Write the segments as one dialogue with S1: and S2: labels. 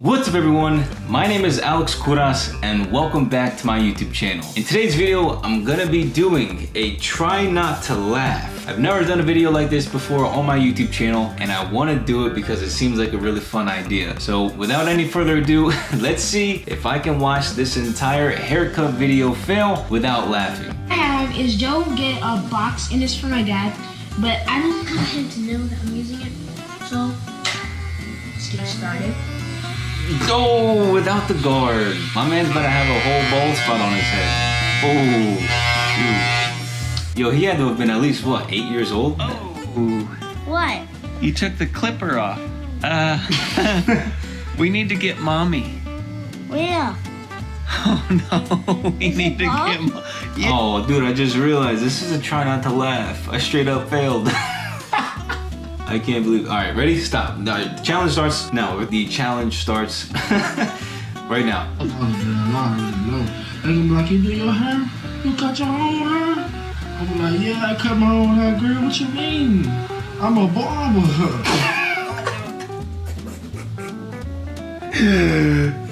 S1: What's up everyone, my name is Alex Kouras and welcome back to my YouTube channel. In today's video, I'm gonna be doing a try not to laugh. I've never done a video like this before on my YouTube channel and I wanna do it because it seems like a really fun idea. So without any further ado, let's see if I can watch this entire haircut video fail without laughing.
S2: I have is Joe get a box and it's for my dad, but I don't want him to know that I'm using it. So let's get started.
S1: Oh, without the guard. My man's about to have a whole bald spot on his head. Oh, shoot. Yo, he had to have been at least, what, 8 years old?
S3: Oh.
S2: What?
S3: You took the clipper off. We need to get mommy.
S2: Where?
S3: Oh no, we need to get mommy. Yeah.
S1: Oh, dude, I just realized this is a try not to laugh. I straight up failed. I can't believe. All right, ready? Stop. No, the challenge starts now. The challenge starts right now.
S4: They're gonna be like, you do your hair? You cut your own hair? I'm like, yeah, I cut my own hair, girl. What you mean? I'm a barber.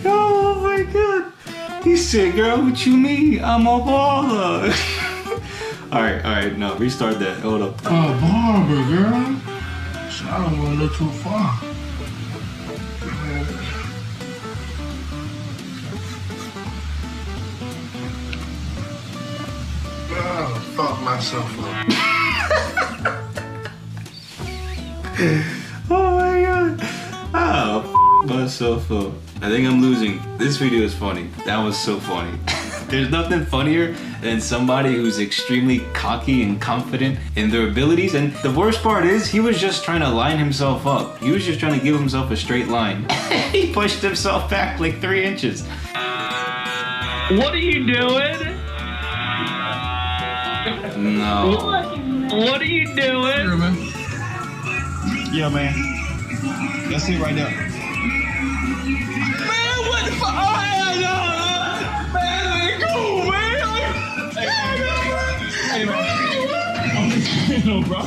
S1: Oh my god. He said, girl, what you mean? I'm a baller. All right, no, restart that. Hold up.
S4: A barber, girl. I don't want to look too far. Oh, fuck myself up.
S1: Oh my god. Oh, myself up. I think I'm losing. This video is funny. That was so funny. There's nothing funnier than somebody who's extremely cocky and confident in their abilities. And the worst part is he was just trying to line himself up. He was just trying to give himself a straight line. He pushed himself back like 3 inches.
S3: What are you doing?
S1: No.
S3: What are you doing?
S5: Here, man. Yeah, man. That's it right there. Man, what the fuck? Oh, hell no! Man, let it go, man! Hey, man. No, bro.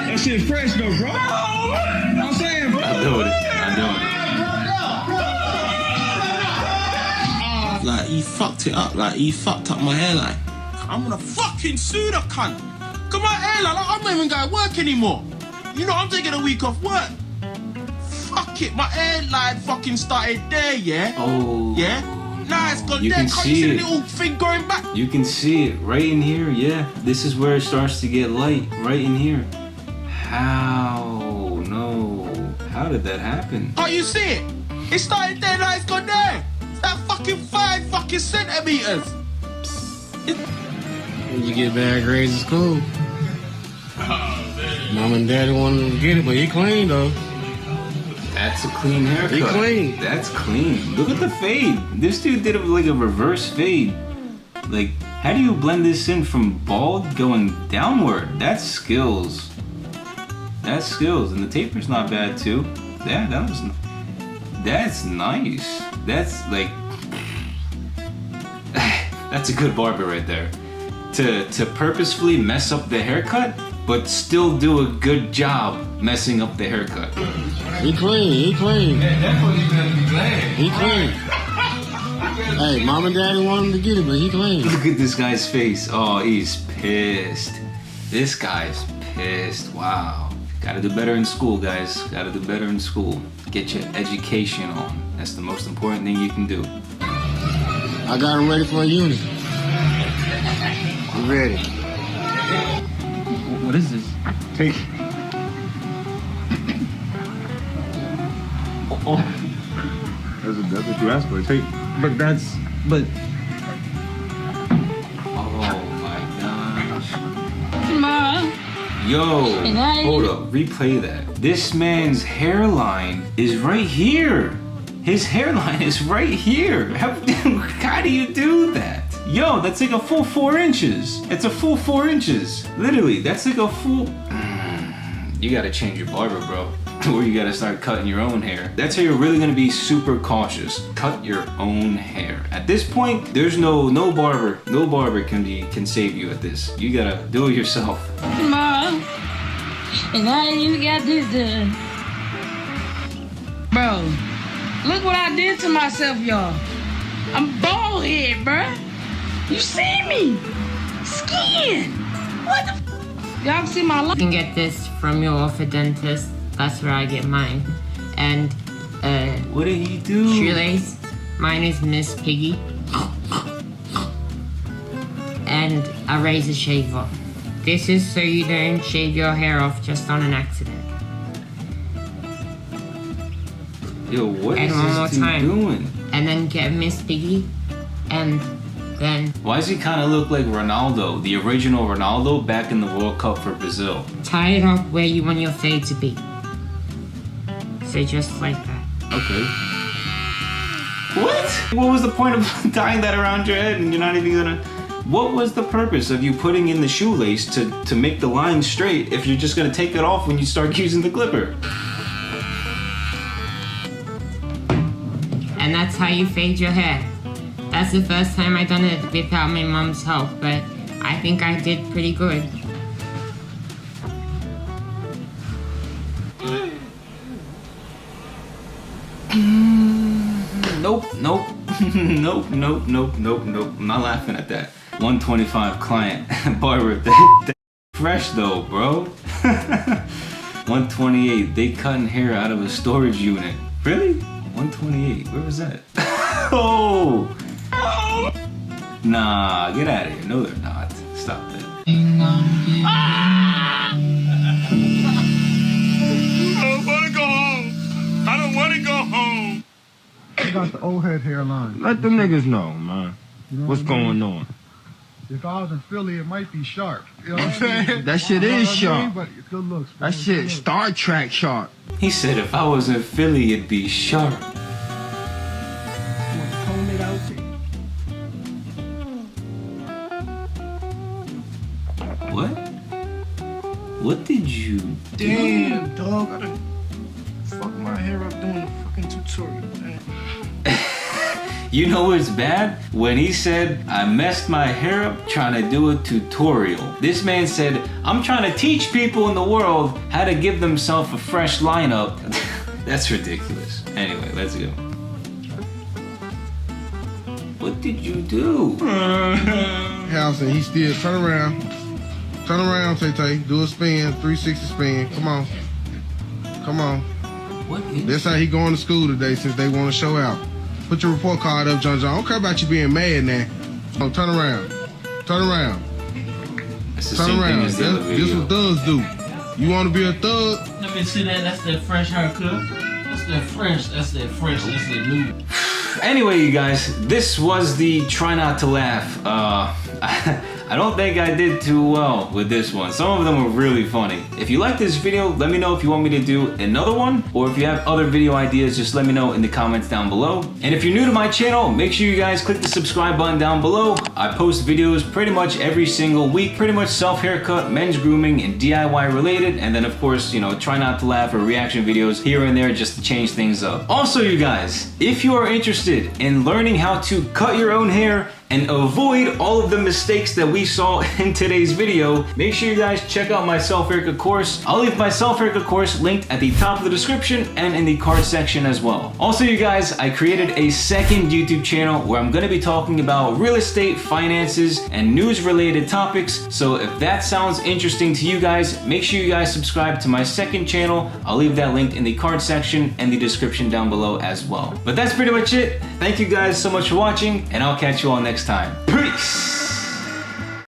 S5: That shit fresh, though, bro. I'm saying, bro.
S1: I'm doing it.
S6: Like, he fucked it up. Like, he fucked up my hairline. I'm gonna fucking sue the cunt. Cause my hairline, like, I'm not even going to work anymore. You know, I'm taking a week off work. Fuck it, my hairline fucking started there, yeah?
S1: Oh.
S6: Yeah? Now it's gone
S1: You
S6: there.
S1: can
S6: Can't
S1: see
S6: you see
S1: it.
S6: the little thing going back?
S1: You can see it right in here, yeah. This is where it starts to get light, right in here. How? No. How did that happen?
S6: Can't you see it? It started there, now it's gone there. It's that fucking 5 fucking centimeters.
S7: When you get bad grades in school. Mom and daddy wanted to get it, but he clean though.
S1: That's a clean haircut.
S7: He clean.
S1: That's clean. Look at the fade. This dude did like a reverse fade. Like, how do you blend this in from bald going downward? That's skills. That's skills. And the taper's not bad too. Yeah, that's nice. That's like, that's a good barber right there. To purposefully mess up the haircut, but still do a good job messing up the haircut.
S7: He clean. He clean. Hey, mom and daddy wanted him to get it, but he clean.
S1: Look at this guy's face. Oh, he's pissed. This guy's pissed. Wow. Gotta do better in school, guys. Gotta do better in school. Get your education on. That's the most important thing you can do.
S7: I got him ready for a unit. You ready?
S3: What is this?
S5: Take.
S3: Oh,
S5: That's what you asked for. Take.
S3: but that's, but
S1: Oh my gosh.
S2: Mom.
S1: Yo, hold up, replay that. This man's hairline is right here. His hairline is right here. How do you do that? Yo, that's like a full 4 inches. It's a full 4 inches. Literally, that's like a full... You gotta change your barber, bro. Or you gotta start cutting your own hair. That's how you're really gonna be super cautious. Cut your own hair. At this point, there's no barber. No barber can save you at this. You gotta do it yourself.
S2: Mom. And now you got this done.
S8: though. Look what I did to myself, y'all. I'm bald head, bruh. You see me? Skin. What the f? Y'all see my life?
S9: You can get this from your orthodontist. That's where I get mine. And
S1: what did he do?
S9: Shoelace. Mine is Miss Piggy. And a razor shaver. This is so you don't shave your hair off just on an accident.
S1: Yo, what
S9: and
S1: is
S9: one
S1: this
S9: more
S1: dude
S9: time.
S1: doing?
S9: And then get Miss Piggy. And then...
S1: Why does he kind of look like Ronaldo, the original Ronaldo back in the World Cup for Brazil?
S9: tie it up where you want your fade to be. So just like that.
S1: Okay. What? What was the point of tying that around your head and you're not even gonna... What was the purpose of you putting in the shoelace to make the line straight if you're just gonna take it off when you start using the clipper?
S9: And that's how you fade your hair. That's the first time I done it without my mom's help, but I think I did pretty good.
S1: Nope, nope, nope, nope, nope, nope, nope. I'm not laughing at that. 125 client. Barber, that fresh though, bro. 128, they cutting hair out of a storage unit. Really? 128, where was that? Oh! Nah, get out of here. No, they're not. Stop that.
S5: I don't want to go home. I don't want to go home.
S10: I got the old head hairline.
S6: Let them niggas know, man.
S10: You know
S6: What's
S10: what I mean?
S6: going on?
S10: If I was in Philly, it might be sharp. You know what I'm saying?
S6: That shit
S10: You know
S6: is
S10: what I
S6: sharp.
S10: mean? But good looks.
S6: That
S10: man.
S6: shit
S10: Good looks.
S6: Star Trek sharp.
S1: He said if I was in Philly, it'd be sharp.
S10: Comb it out.
S1: What? What did you do?
S4: Damn, dog. I done fucked my hair up doing the fucking tutorial, man.
S1: You know what's bad? When he said, I messed my hair up trying to do a tutorial. This man said, I'm trying to teach people in the world how to give themselves a fresh lineup. That's ridiculous. Anyway, let's go. What did you do?
S7: House and he still turn around. Turn around, Tay. Do a spin, 360 spin. Come on. Come on.
S1: What is
S7: That's how he going to school today since they want to show out. Put your report card up, John. I don't care about you being mad now. Oh, turn around. Turn around.
S1: It's the
S7: Turn
S1: same thing
S7: around.
S1: as the other
S7: This
S1: video.
S7: what thugs do. You want to be a thug?
S6: Let me see that. That's that fresh haircut. That's that fresh. That's that fresh. That's that new.
S1: Anyway, you guys, this was the try not to laugh. I don't think I did too well with this one. Some of them were really funny. If you like this video, let me know if you want me to do another one, or if you have other video ideas, just let me know in the comments down below. And if you're new to my channel, make sure you guys click the subscribe button down below. I post videos pretty much every single week, pretty much self-haircut, men's grooming, and DIY related. And then of course, you know, try not to laugh or reaction videos here and there just to change things up. Also, you guys, if you are interested in learning how to cut your own hair and avoid all of the mistakes that we saw in today's video, make sure you guys check out my self-haircut course. I'll leave my self-haircut course linked at the top of the description and in the card section as well. Also, you guys, I created a second YouTube channel where I'm gonna be talking about real estate, finances, and news-related topics. So if that sounds interesting to you guys, make sure you guys subscribe to my second channel. I'll leave that linked in the card section and the description down below as well. But that's pretty much it. Thank you guys so much for watching, and I'll catch you all next time. Peace!